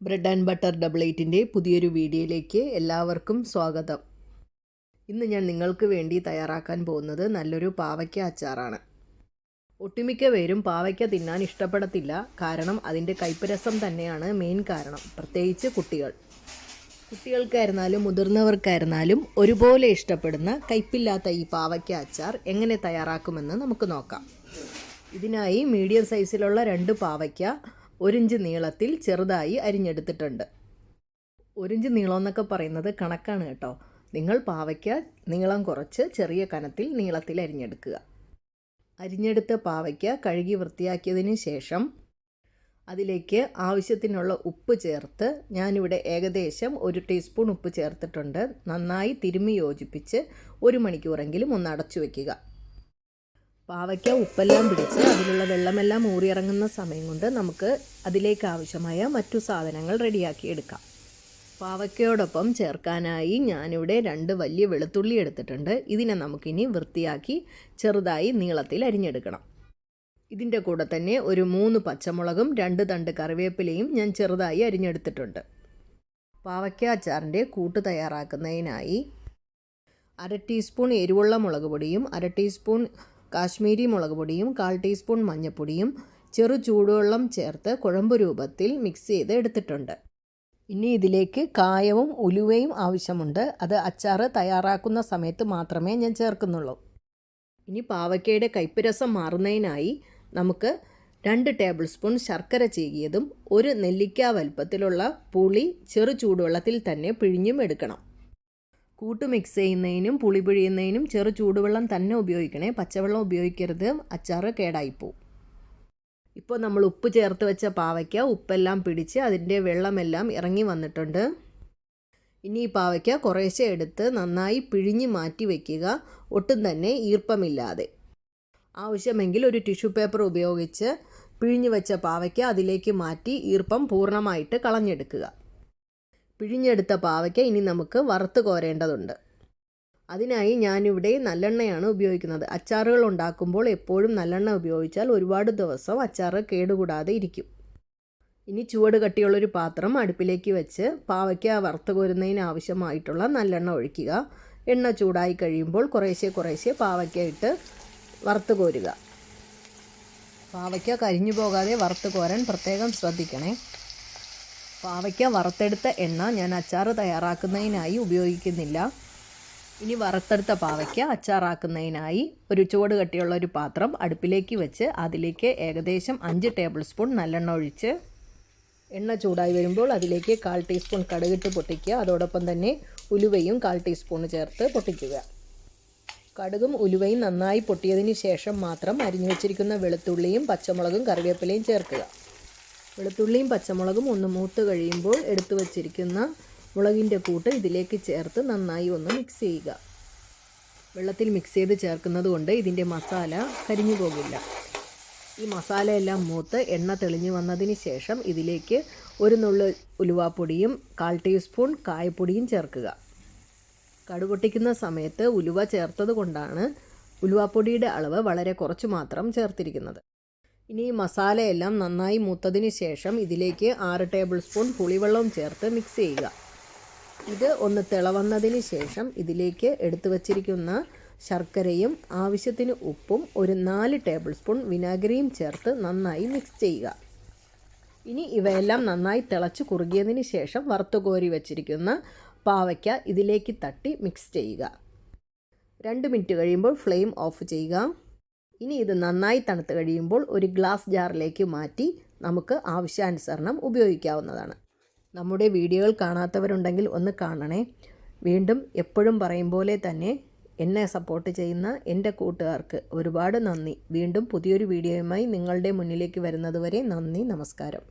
Bread and butter double എയ്റ്റിൻ്റെ പുതിയൊരു വീഡിയോയിലേക്ക് എല്ലാവർക്കും സ്വാഗതം. ഇന്ന് ഞാൻ നിങ്ങൾക്ക് വേണ്ടി തയ്യാറാക്കാൻ പോകുന്നത് നല്ലൊരു പാവയ്ക്ക അച്ചാറാണ്. ഒട്ടുമിക്ക പേരും പാവയ്ക്ക തിന്നാൻ ഇഷ്ടപ്പെടത്തില്ല. കാരണം അതിൻ്റെ കയ്പ്പ് തന്നെയാണ് മെയിൻ കാരണം. പ്രത്യേകിച്ച് കുട്ടികൾക്കായിരുന്നാലും മുതിർന്നവർക്കായിരുന്നാലും ഒരുപോലെ ഇഷ്ടപ്പെടുന്ന കയ്പ്പില്ലാത്ത ഈ പാവയ്ക്ക അച്ചാർ എങ്ങനെ തയ്യാറാക്കുമെന്ന് നമുക്ക് നോക്കാം. ഇതിനായി മീഡിയം സൈസിലുള്ള 2 പാവയ്ക്ക 1 ഇഞ്ച് നീളത്തിൽ ചെറുതായി അരിഞ്ഞെടുത്തിട്ടുണ്ട്. 1 ഇഞ്ച് നീളം എന്നൊക്കെ പറയുന്നത് കണക്കാണ് കേട്ടോ. നിങ്ങൾ പാവയ്ക്ക നീളം കുറച്ച് ചെറിയ കനത്തിൽ നീളത്തിൽ അരിഞ്ഞെടുക്കുക. അരിഞ്ഞെടുത്ത പാവയ്ക്ക കഴുകി വൃത്തിയാക്കിയതിന് ശേഷം അതിലേക്ക് ആവശ്യത്തിനുള്ള ഉപ്പ് ചേർത്ത്, ഞാനിവിടെ ഏകദേശം 1 ടീസ്പൂൺ ഉപ്പ് ചേർത്തിട്ടുണ്ട്. നന്നായി തിരുമ്മി യോജിപ്പിച്ച് 1 മണിക്കൂറെങ്കിലും ഒന്ന് അടച്ചു വയ്ക്കുക. പാവയ്ക്ക ഉപ്പെല്ലാം പിടിച്ച് അതിലുള്ള വെള്ളമെല്ലാം ഊറിയിറങ്ങുന്ന സമയം കൊണ്ട് നമുക്ക് അതിലേക്ക് ആവശ്യമായ മറ്റു സാധനങ്ങൾ റെഡിയാക്കി എടുക്കാം. പാവയ്ക്കയോടൊപ്പം ചേർക്കാനായി ഞാനിവിടെ 2 വലിയ വെളുത്തുള്ളി എടുത്തിട്ടുണ്ട്. ഇതിനെ നമുക്കിനി വൃത്തിയാക്കി ചെറുതായി നീളത്തിൽ അരിഞ്ഞെടുക്കണം. ഇതിൻ്റെ കൂടെ തന്നെ ഒരു 3 പച്ചമുളകും 2 തണ്ട് കറിവേപ്പിലയും ഞാൻ ചെറുതായി അരിഞ്ഞെടുത്തിട്ടുണ്ട്. പാവയ്ക്ക അച്ചാറിൻ്റെ കൂട്ട് തയ്യാറാക്കുന്നതിനായി 1/2 ടീസ്പൂൺ എരിവുള്ള മുളക് പൊടിയും 1/2 ടീസ്പൂൺ കാശ്മീരി മുളക് പൊടിയും 1/4 ടീസ്പൂൺ മഞ്ഞൾപ്പൊടിയും ചെറു ചൂടുവെള്ളം ചേർത്ത് കുഴമ്പ് രൂപത്തിൽ മിക്സ് ചെയ്ത് എടുത്തിട്ടുണ്ട്. ഇനി ഇതിലേക്ക് കായവും ഉലുവയും ആവശ്യമുണ്ട്. അത് അച്ചാർ തയ്യാറാക്കുന്ന സമയത്ത് മാത്രമേ ഞാൻ ചേർക്കുന്നുള്ളൂ. ഇനി പാവയ്ക്കയുടെ കയ്പ്പ് രസം മാറുന്നതിനായി നമുക്ക് 2 ടേബിൾ സ്പൂൺ ശർക്കര ചീകിയതും 1 നെല്ലിക്ക വലുപ്പത്തിലുള്ള പുളി ചെറു ചൂടുവെള്ളത്തിൽ തന്നെ പിഴിഞ്ഞും എടുക്കണം. കൂട്ട് മിക്സ് ചെയ്യുന്നതിനും പുളി പിഴിയുന്നതിനും ചെറു ചൂടുവെള്ളം തന്നെ ഉപയോഗിക്കണേ. പച്ചവെള്ളം ഉപയോഗിക്കരുത്, അച്ചാർ കേടായിപ്പോവും. ഇപ്പോൾ നമ്മൾ ഉപ്പ് ചേർത്ത് വെച്ച പാവയ്ക്ക ഉപ്പെല്ലാം പിടിച്ച് അതിൻ്റെ വെള്ളമെല്ലാം ഇറങ്ങി വന്നിട്ടുണ്ട്. ഇനി ഈ പാവയ്ക്ക കുറേശ്ശെ എടുത്ത് നന്നായി പിഴിഞ്ഞ് മാറ്റി വയ്ക്കുക, ഒട്ടും തന്നെ ഈർപ്പമില്ലാതെ. ആവശ്യമെങ്കിൽ ഒരു ടിഷ്യൂ പേപ്പർ ഉപയോഗിച്ച് പിഴിഞ്ഞ് വെച്ച പാവയ്ക്ക അതിലേക്ക് മാറ്റി ഈർപ്പം പൂർണ്ണമായിട്ട് കളഞ്ഞെടുക്കുക. പിഴിഞ്ഞെടുത്ത പാവയ്ക്ക ഇനി നമുക്ക് വറുത്ത് കോരേണ്ടതുണ്ട്. അതിനായി ഞാനിവിടെ നല്ലെണ്ണയാണ് ഉപയോഗിക്കുന്നത്. അച്ചാറുകൾ ഉണ്ടാക്കുമ്പോൾ എപ്പോഴും നല്ലെണ്ണ ഉപയോഗിച്ചാൽ ഒരുപാട് ദിവസം അച്ചാർ കേടുകൂടാതെ ഇരിക്കും. ഇനി ചുവട് കട്ടിയുള്ളൊരു പാത്രം അടുപ്പിലേക്ക് വെച്ച് പാവയ്ക്ക വറുത്ത് കോരുന്നതിന് ആവശ്യമായിട്ടുള്ള നല്ലെണ്ണ ഒഴിക്കുക. എണ്ണ ചൂടായി കഴിയുമ്പോൾ കുറേശ്ശെ പാവയ്ക്ക ഇട്ട് വറുത്ത് കോരുക. പാവയ്ക്ക കരിഞ്ഞു പോകാതെ വറുത്ത് കോരാൻ പ്രത്യേകം ശ്രദ്ധിക്കണേ. പാവയ്ക്ക വറുത്തെടുത്ത എണ്ണ ഞാൻ അച്ചാർ തയ്യാറാക്കുന്നതിനായി ഉപയോഗിക്കുന്നില്ല. ഇനി വറുത്തെടുത്ത പാവയ്ക്ക അച്ചാറാക്കുന്നതിനായി ഒരു ചുവട് കട്ടിയുള്ള ഒരു പാത്രം അടുപ്പിലേക്ക് വെച്ച് അതിലേക്ക് ഏകദേശം 5 ടേബിൾ സ്പൂൺ നല്ലെണ്ണ ഒഴിച്ച് എണ്ണ ചൂടായി വരുമ്പോൾ അതിലേക്ക് 1/4 ടീസ്പൂൺ കടുകിട്ട് പൊട്ടിക്കുക. അതോടൊപ്പം തന്നെ ഉലുവയും 1/4 ടീസ്പൂൺ ചേർത്ത് പൊട്ടിക്കുക. കടുകും ഉലുവയും നന്നായി പൊട്ടിയതിന് ശേഷം മാത്രം അരിഞ്ഞു വെച്ചിരിക്കുന്ന വെളുത്തുള്ളിയും പച്ചമുളകും കറിവേപ്പിലയും ചേർക്കുക. വെളുത്തുള്ളിയും പച്ചമുളകും ഒന്ന് മൂത്ത് കഴിയുമ്പോൾ എടുത്തു വച്ചിരിക്കുന്ന മുളകിൻ്റെ കൂട്ട് ഇതിലേക്ക് ചേർത്ത് നന്നായി ഒന്ന് മിക്സ് ചെയ്യുക. വെള്ളത്തിൽ മിക്സ് ചെയ്ത് ചേർക്കുന്നത് കൊണ്ട് ഇതിൻ്റെ മസാല കരിഞ്ഞു പോകില്ല. ഈ മസാലയെല്ലാം മൂത്ത് എണ്ണ തെളിഞ്ഞു വന്നതിന് ശേഷം ഇതിലേക്ക് 1 നുള്ള് ഉലുവാപ്പൊടിയും 1/4 ടീസ്പൂൺ കായപ്പൊടിയും ചേർക്കുക. കടുപൊട്ടിക്കുന്ന സമയത്ത് ഉലുവ ചേർത്തത് കൊണ്ടാണ് ഉലുവാപ്പൊടിയുടെ അളവ് വളരെ കുറച്ച് മാത്രം ചേർത്തിരിക്കുന്നത്. ഇനി ഈ മസാലയെല്ലാം നന്നായി മൂത്തതിന് ശേഷം ഇതിലേക്ക് 6 ടേബിൾ സ്പൂൺ പുളിവെള്ളവും ചേർത്ത് മിക്സ് ചെയ്യുക. ഇത് ഒന്ന് തിളവന്നതിന് ശേഷം ഇതിലേക്ക് എടുത്തു വച്ചിരിക്കുന്ന ശർക്കരയും ആവശ്യത്തിന് ഉപ്പും ഒരു 4 ടേബിൾ സ്പൂൺ വിനാഗിരിയും ചേർത്ത് നന്നായി മിക്സ് ചെയ്യുക. ഇനി ഇവയെല്ലാം നന്നായി തിളച്ച് കുറുകിയതിന് ശേഷം വറുത്ത് കോരി വച്ചിരിക്കുന്ന പാവയ്ക്ക ഇതിലേക്ക് തട്ടി മിക്സ് ചെയ്യുക. 2 മിനിറ്റ് കഴിയുമ്പോൾ ഫ്ലെയിം ഓഫ് ചെയ്യുക. ഇനി ഇത് നന്നായി തണുത്ത് കഴിയുമ്പോൾ ഒരു ഗ്ലാസ് ജാറിലേക്ക് മാറ്റി നമുക്ക് ആവശ്യാനുസരണം ഉപയോഗിക്കാവുന്നതാണ്. നമ്മുടെ വീഡിയോകൾ കാണാത്തവരുണ്ടെങ്കിൽ ഒന്ന് കാണണേ. വീണ്ടും എപ്പോഴും പറയും പോലെ തന്നെ എന്നെ സപ്പോർട്ട് ചെയ്യുന്ന എൻ്റെ കൂട്ടുകാർക്ക് ഒരുപാട് നന്ദി. വീണ്ടും പുതിയൊരു വീഡിയോയുമായി നിങ്ങളുടെ മുന്നിലേക്ക് വരുന്നതുവരെ നന്ദി, നമസ്കാരം.